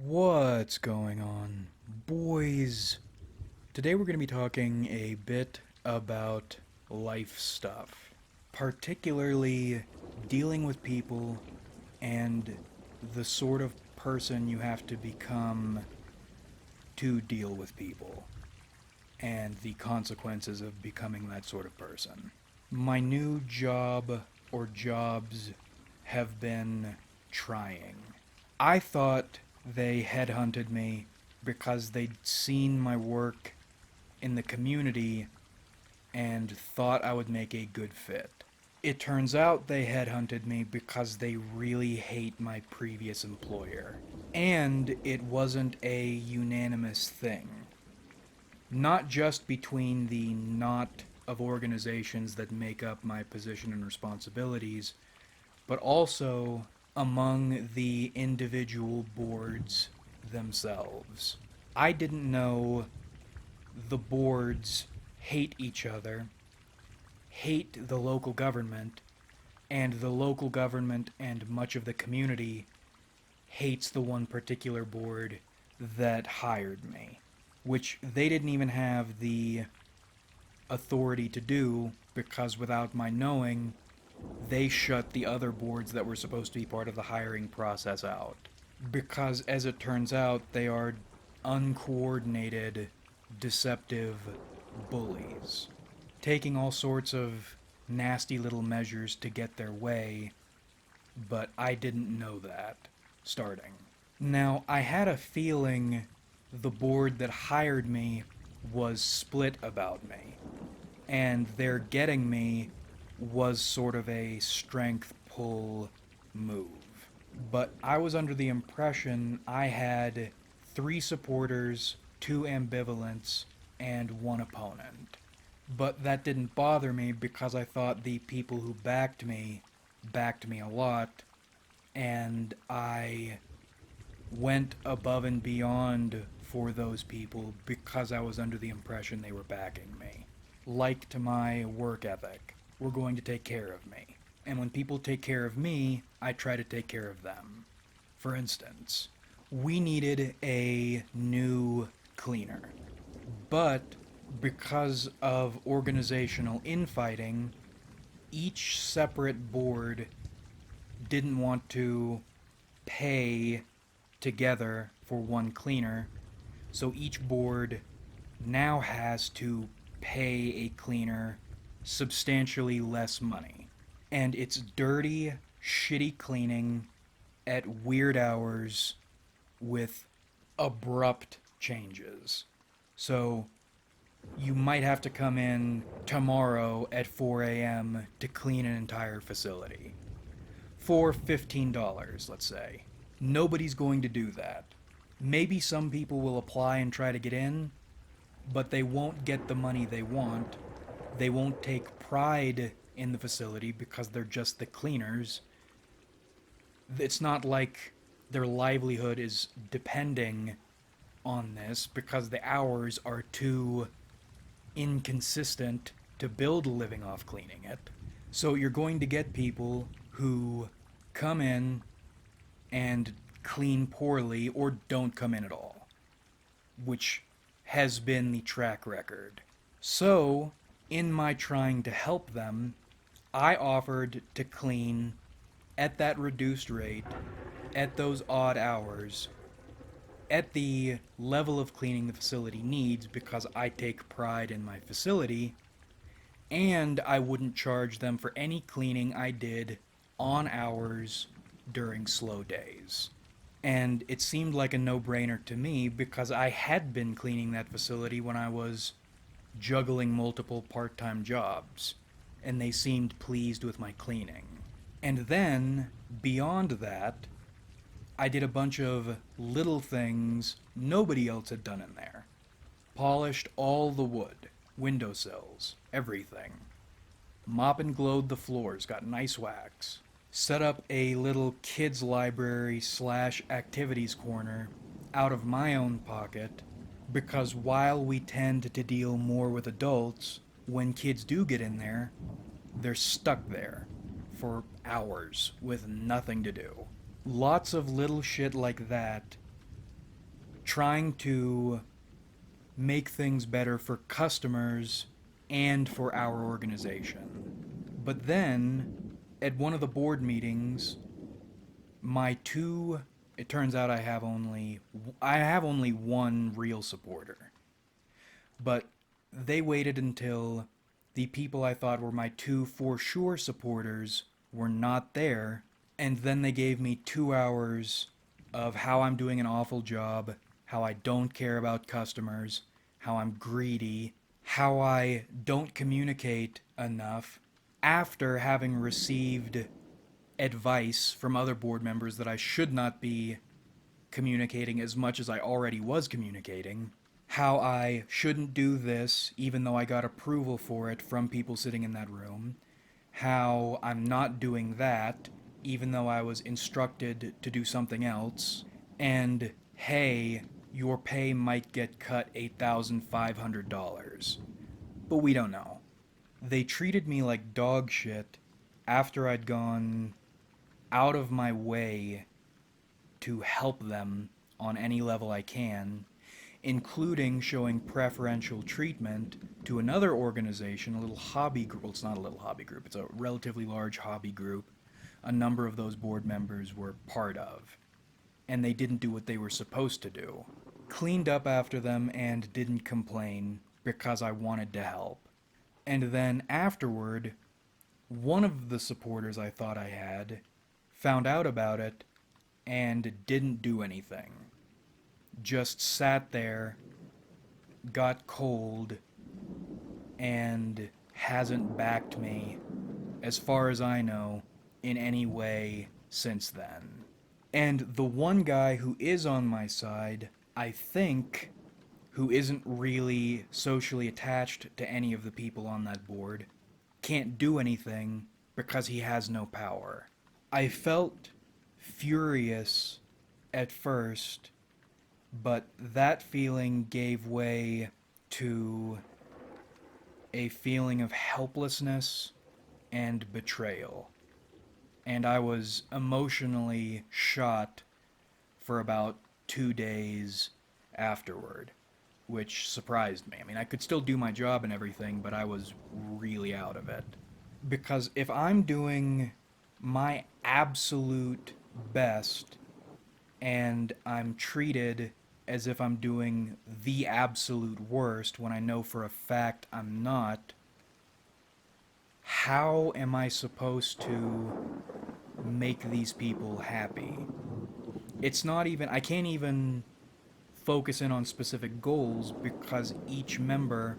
What's going on, boys? Today we're going to be talking a bit about life stuff, particularly dealing with people and the sort of person you have to become to deal with people, and the consequences of becoming that sort of person. My new job or jobs have been trying. I thought they headhunted me because they'd seen my work in the community and thought I would make a good fit. It turns out they headhunted me because they really hate my previous employer. And it wasn't a unanimous thing. Not just between the knot of organizations that make up my position and responsibilities, but also among the individual boards themselves. I didn't know the boards hate each other, hate the local government, and the local government and much of the community hates the one particular board that hired me, which they didn't even have the authority to do because without my knowing, they shut the other boards that were supposed to be part of the hiring process out. Because, as it turns out, they are uncoordinated, deceptive bullies, taking all sorts of nasty little measures to get their way, but I didn't know that starting. Now, I had a feeling the board that hired me was split about me, and their getting me was sort of a strength pull move. But I was under the impression I had 3 supporters, 2 ambivalents, and 1 opponent. But that didn't bother me because I thought the people who backed me a lot, and I went above and beyond for those people because I was under the impression they were backing me. Liked my work ethic, were going to take care of me. And when people take care of me, I try to take care of them. For instance, we needed a new cleaner. But because of organizational infighting, each separate board didn't want to pay together for one cleaner, so each board now has to pay a cleaner substantially less money. And it's dirty, shitty cleaning at weird hours with abrupt changes. So you might have to come in tomorrow at 4 a.m. to clean an entire facility for $15, let's say. Nobody's going to do that. Maybe some people will apply and try to get in, but they won't get the money they want. They won't take pride in the facility because they're just the cleaners. It's not like their livelihood is depending on this because the hours are too inconsistent to build a living off cleaning it. So you're going to get people who come in and clean poorly or don't come in at all, which has been the track record. So, in my trying to help them, I offered to clean at that reduced rate, at those odd hours, at the level of cleaning the facility needs because I take pride in my facility, and I wouldn't charge them for any cleaning I did on hours during slow days. And it seemed like a no-brainer to me because I had been cleaning that facility when I was juggling multiple part-time jobs, and they seemed pleased with my cleaning. And then, beyond that, I did a bunch of little things nobody else had done in there. Polished all the wood, windowsills, everything. Mop and glowed the floors, got nice wax. Set up a little kids library slash activities corner out of my own pocket because while we tend to deal more with adults, when kids do get in there, they're stuck there for hours with nothing to do. Lots of little shit like that trying to make things better for customers and for our organization. But then, at one of the board meetings, my two it turns out I have only one real supporter. But they waited until the people I thought were my two for sure supporters were not there, and then they gave me 2 hours of how I'm doing an awful job, how I don't care about customers, how I'm greedy, how I don't communicate enough, after having received advice from other board members that I should not be communicating as much as I already was communicating, how I shouldn't do this even though I got approval for it from people sitting in that room, how I'm not doing that even though I was instructed to do something else, and hey, your pay might get cut $8,500. But we don't know. They treated me like dog shit after I'd gone out of my way to help them on any level I can, including showing preferential treatment to another organization, a little hobby group. Well, it's not a little hobby group, it's a relatively large hobby group a number of those board members were part of. And they didn't do what they were supposed to do. Cleaned up after them and didn't complain because I wanted to help. And then afterward, one of the supporters I thought I had found out about it and didn't do anything. Just sat there, got cold, and hasn't backed me, as far as I know, in any way since then. And the one guy who is on my side, I think, who isn't really socially attached to any of the people on that board, can't do anything because he has no power. I felt furious at first, but that feeling gave way to a feeling of helplessness and betrayal. And I was emotionally shot for about 2 days afterward, which surprised me. I mean, I could still do my job and everything, but I was really out of it. Because if I'm doing my absolute best and I'm treated as if I'm doing the absolute worst when I know for a fact I'm not, how am I supposed to make these people happy? It's not even, I can't even focus in on specific goals because each member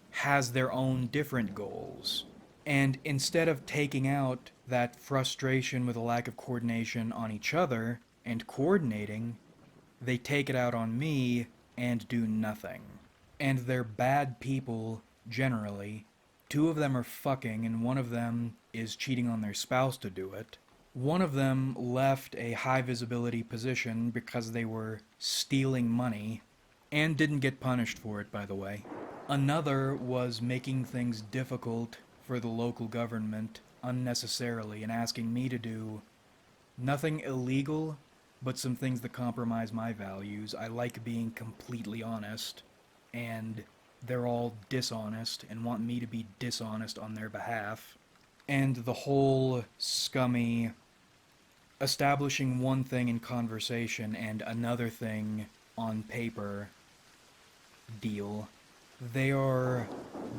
has their own different goals. And instead of taking out that frustration with a lack of coordination on each other and coordinating, they take it out on me and do nothing. And they're bad people, generally. 2 of them are fucking, and 1 of them is cheating on their spouse to do it. 1 of them left a high visibility position because they were stealing money, and didn't get punished for it, by the way. Another was making things difficult for the local government unnecessarily and asking me to do nothing illegal, but some things that compromise my values. I like being completely honest, and they're all dishonest and want me to be dishonest on their behalf. And the whole scummy establishing one thing in conversation and another thing on paper deal, they are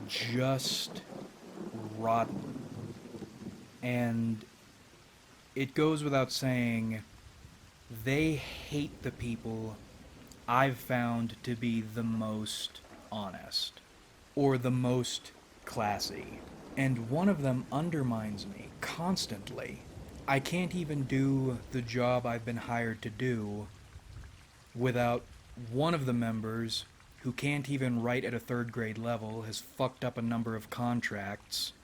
just rotten. And it goes without saying, they hate the people I've found to be the most honest, or the most classy. And one of them undermines me constantly. I can't even do the job I've been hired to do without one of the members, who can't even write at a 3rd grade level, has fucked up a number of contracts,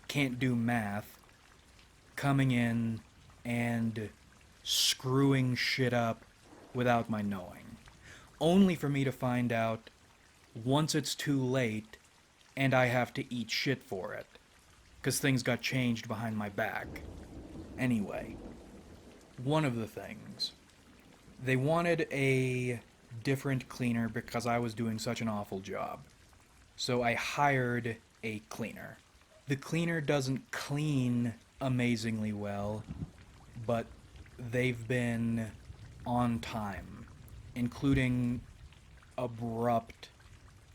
can't do math, coming in and screwing shit up without my knowing. Only for me to find out once it's too late and I have to eat shit for it, 'cause things got changed behind my back. Anyway, one of the things, they wanted a different cleaner because I was doing such an awful job. So I hired a cleaner. The cleaner doesn't clean amazingly well, but they've been on time, including abrupt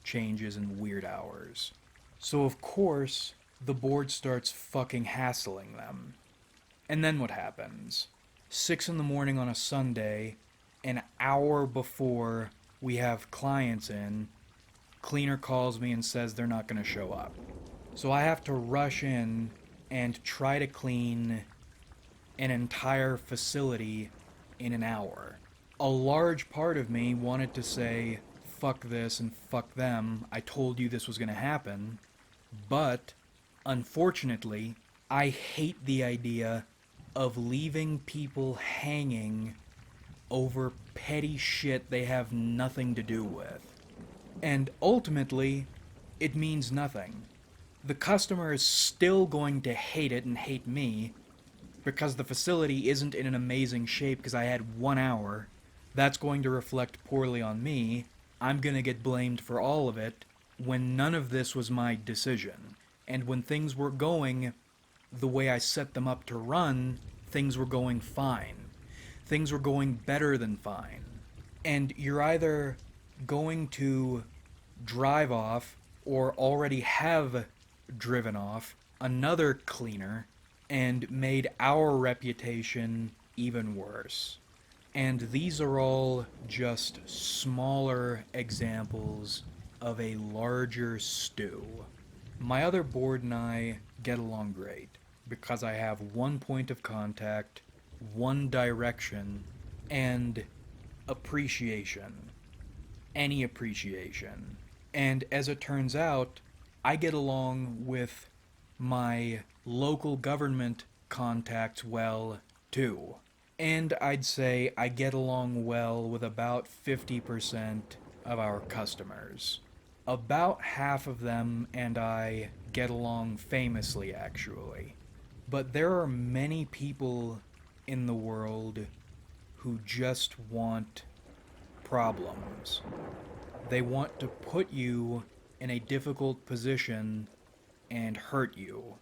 changes and weird hours. So, of course, the board starts fucking hassling them. And then what happens? 6 in the morning on a Sunday, an hour before we have clients in, cleaner calls me and says they're not going to show up. So I have to rush in and try to clean an entire facility in an hour. A large part of me wanted to say, fuck this and fuck them, I told you this was going to happen. But, unfortunately, I hate the idea of leaving people hanging over petty shit they have nothing to do with. And ultimately, it means nothing. The customer is still going to hate it and hate me because the facility isn't in an amazing shape because I had 1 hour. That's going to reflect poorly on me. I'm going to get blamed for all of it when none of this was my decision. And when things were going the way I set them up to run, things were going fine. Things were going better than fine. And you're either going to drive off or already have driven off another cleaner and made our reputation even worse. And these are all just smaller examples of a larger stew. My other board and I get along great because I have one point of contact, one direction, and appreciation. Any appreciation. And as it turns out, I get along with my local government contacts well, too. And I'd say I get along well with about 50% of our customers. About half of them and I get along famously, actually. But there are many people in the world who just want problems. They want to put you in a difficult position and hurt you.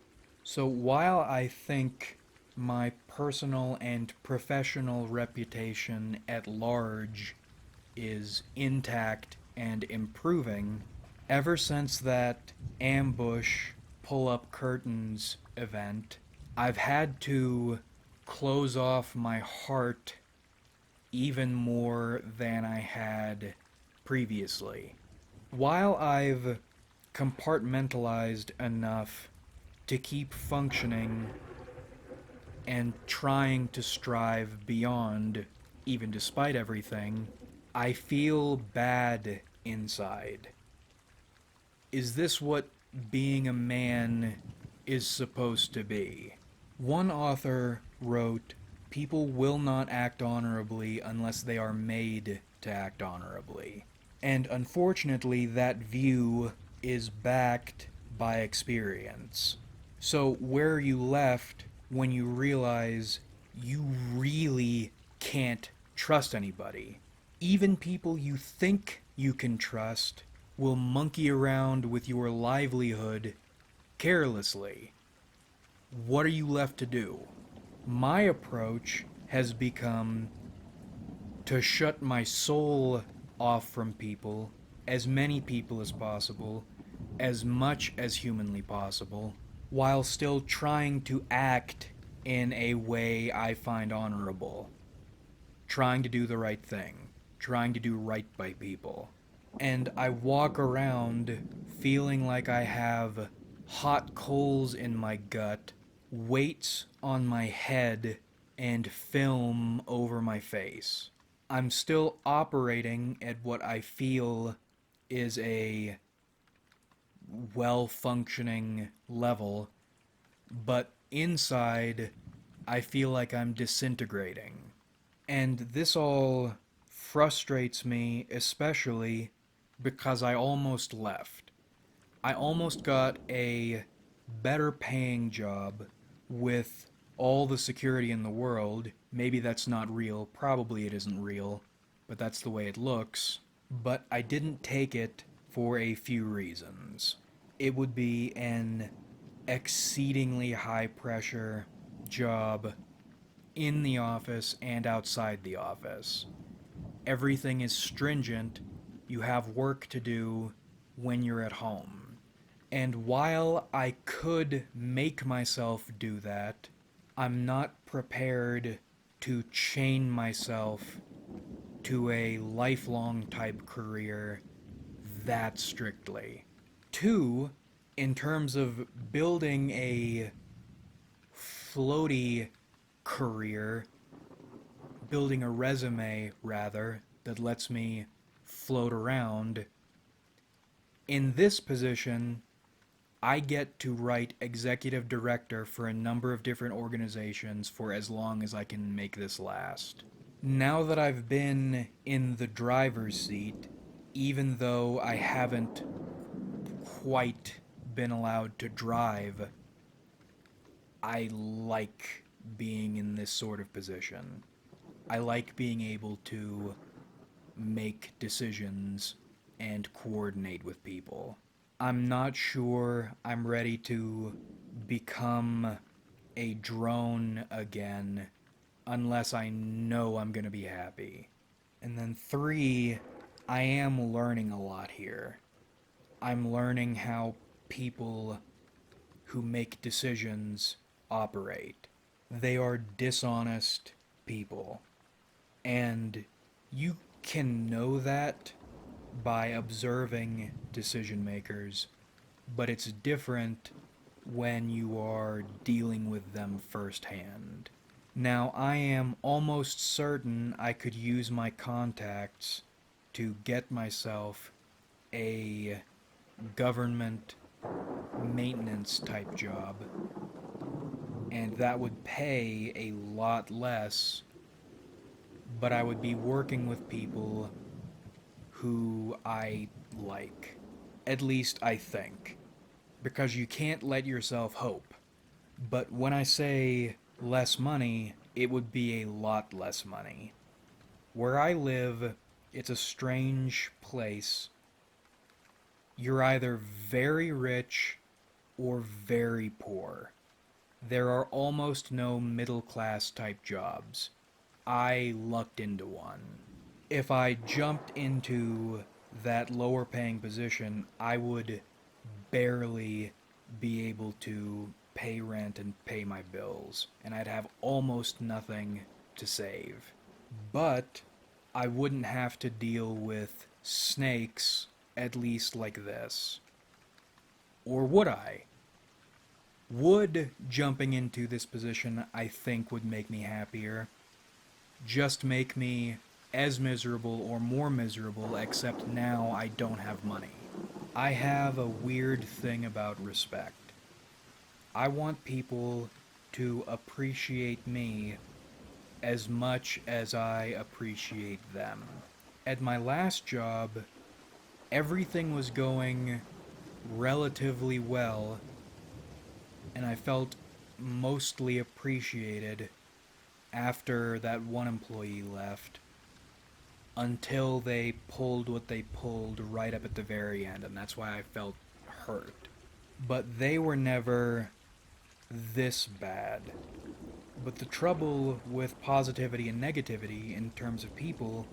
So while I think my personal and professional reputation at large is intact and improving, ever since that ambush pull up curtains event, I've had to close off my heart even more than I had previously. While I've compartmentalized enough to keep functioning and trying to strive beyond, even despite everything, I feel bad inside. Is this what being a man is supposed to be? One author wrote, "People will not act honorably unless they are made to act honorably." And unfortunately, that view is backed by experience. So where are you left when you realize you really can't trust anybody? Even people you think you can trust will monkey around with your livelihood carelessly. What are you left to do? My approach has become to shut my soul off from people, as many people as possible, as much as humanly possible, while still trying to act in a way I find honorable. Trying to do the right thing. Trying to do right by people. And I walk around feeling like I have hot coals in my gut, weights on my head, and film over my face. I'm still operating at what I feel is a well-functioning level, but inside I feel like I'm disintegrating. And this all frustrates me, especially because I almost left. I almost got a better paying job with all the security in the world. Maybe that's not real. Probably it isn't real. but that's the way it looks. But I didn't take it for a few reasons. It would be an exceedingly high pressure job in the office and outside the office. Everything is stringent. You have work to do when you're at home. And while I could make myself do that, I'm not prepared to chain myself to a lifelong type career that strictly. Two, in terms of building a floaty career, building a resume, rather, that lets me float around, in this position, I get to write executive director for a number of different organizations for as long as I can make this last. Now that I've been in the driver's seat, even though I haven't quite been allowed to drive, I like being in this sort of position. I like being able to make decisions and coordinate with people. I'm not sure I'm ready to become a drone again unless I know I'm going to be happy. And then three, I am learning a lot here. I'm learning how people who make decisions operate. They are dishonest people. And you can know that by observing decision makers, but it's different when you are dealing with them firsthand. Now, I am almost certain I could use my contacts to get myself a government maintenance type job, and that would pay a lot less, but I would be working with people who I like. At least I think. Because you can't let yourself hope. But when I say less money, it would be a lot less money. Where I live, it's a strange place. You're either very rich or very poor. There are almost no middle class type jobs. I lucked into one. If I jumped into that lower paying position, I would barely be able to pay rent and pay my bills, and I'd have almost nothing to save. But I wouldn't have to deal with snakes, at least like this. Or would I? Would jumping into this position, I think, would make me happier. Just make me as miserable or more miserable, except now I don't have money. I have a weird thing about respect. I want people to appreciate me as much as I appreciate them. At my last job, everything was going relatively well, and I felt mostly appreciated after that one employee left, until they pulled what they pulled right up at the very end, and that's why I felt hurt. But they were never this bad. But the trouble with positivity and negativity in terms of people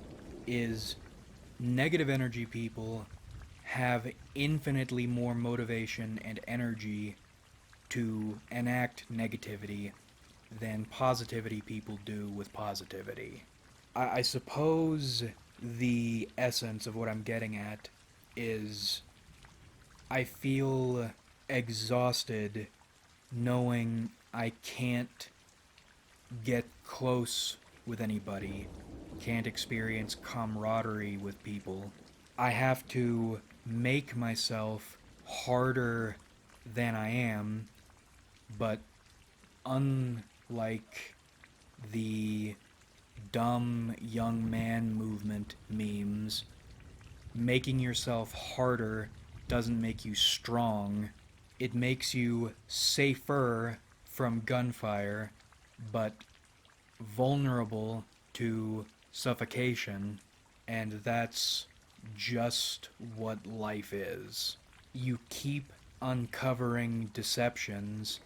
is negative energy people have infinitely more motivation and energy to enact negativity than positivity people do with positivity. I suppose the essence of what I'm getting at is I feel exhausted knowing I can't get close with anybody, can't experience camaraderie with people. I have to make myself harder than I am, but unlike the dumb young man movement memes, making yourself harder doesn't make you strong. It makes you safer from gunfire, but vulnerable to suffocation. And that's just what life is. You keep uncovering deceptions,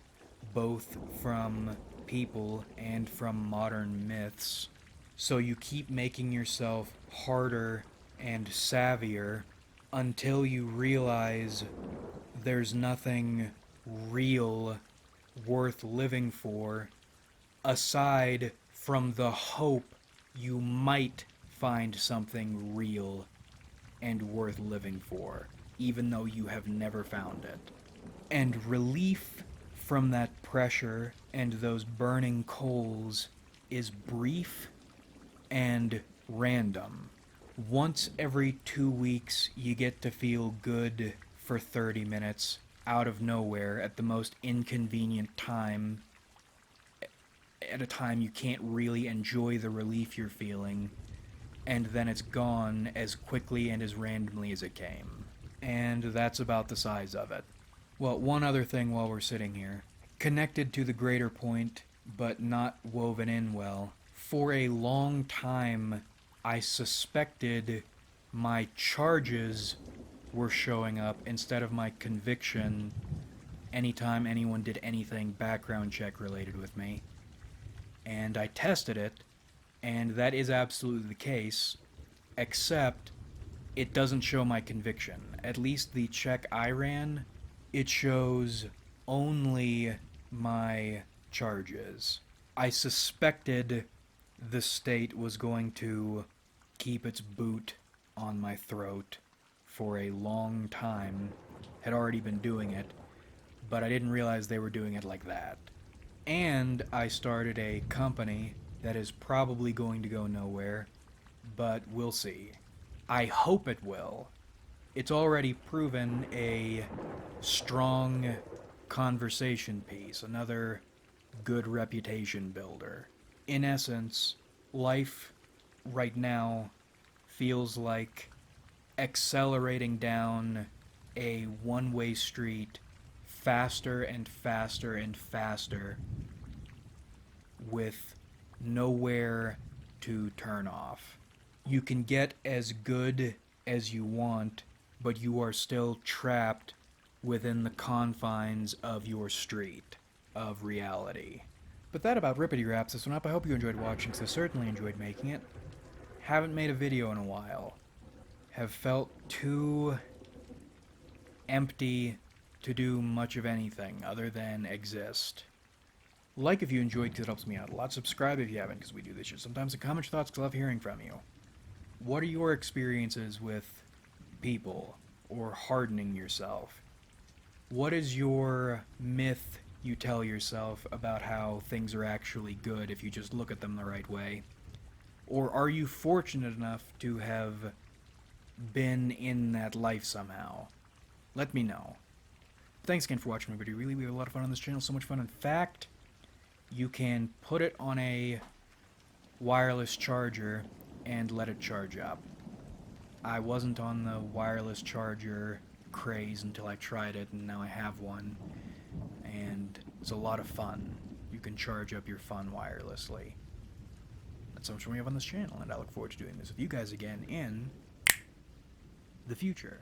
both from people and from modern myths. So you keep making yourself harder and savvier until you realize there's nothing real worth living for aside from the hope you might find something real and worth living for, even though you have never found it. And relief from that pressure and those burning coals is brief and random. Once every 2 weeks, you get to feel good for 30 minutes out of nowhere at the most inconvenient time, at a time you can't really enjoy the relief you're feeling, and then it's gone as quickly and as randomly as it came. And that's about the size of it. Well, one other thing while we're sitting here. Connected to the greater point, but not woven in well. For a long time, I suspected my charges were showing up instead of my conviction anytime anyone did anything background check related with me. And I tested it, and that is absolutely the case, except it doesn't show my conviction. At least the check I ran, it shows only my charges. I suspected the state was going to keep its boot on my throat for a long time, had already been doing it, but I didn't realize they were doing it like that. And I started a company that is probably going to go nowhere, but we'll see. I hope it will. It's already proven a strong conversation piece, another good reputation builder. In essence, life right now feels like accelerating down a one-way street faster and faster and faster with nowhere to turn off. You can get as good as you want, but you are still trapped within the confines of your street of reality. But that about rippity wraps this one up. I hope you enjoyed watching, because I certainly enjoyed making it. Haven't made a video in a while. Have felt too empty to do much of anything other than exist. Like if you enjoyed, because it helps me out a lot. Subscribe if you haven't, because we do this shit sometimes. And comment your thoughts, because I love hearing from you. What are your experiences with people, or hardening yourself? What is your myth you tell yourself about how things are actually good if you just look at them the right way? Or are you fortunate enough to have been in that life somehow? Let me know. Thanks again for watching my video. Really, we have a lot of fun on this channel. So much fun. In fact, you can put it on a wireless charger and let it charge up. I wasn't on the wireless charger craze until I tried it, and now I have one. And it's a lot of fun. You can charge up your phone wirelessly. That's so much we have on this channel, and I look forward to doing this with you guys again in the future.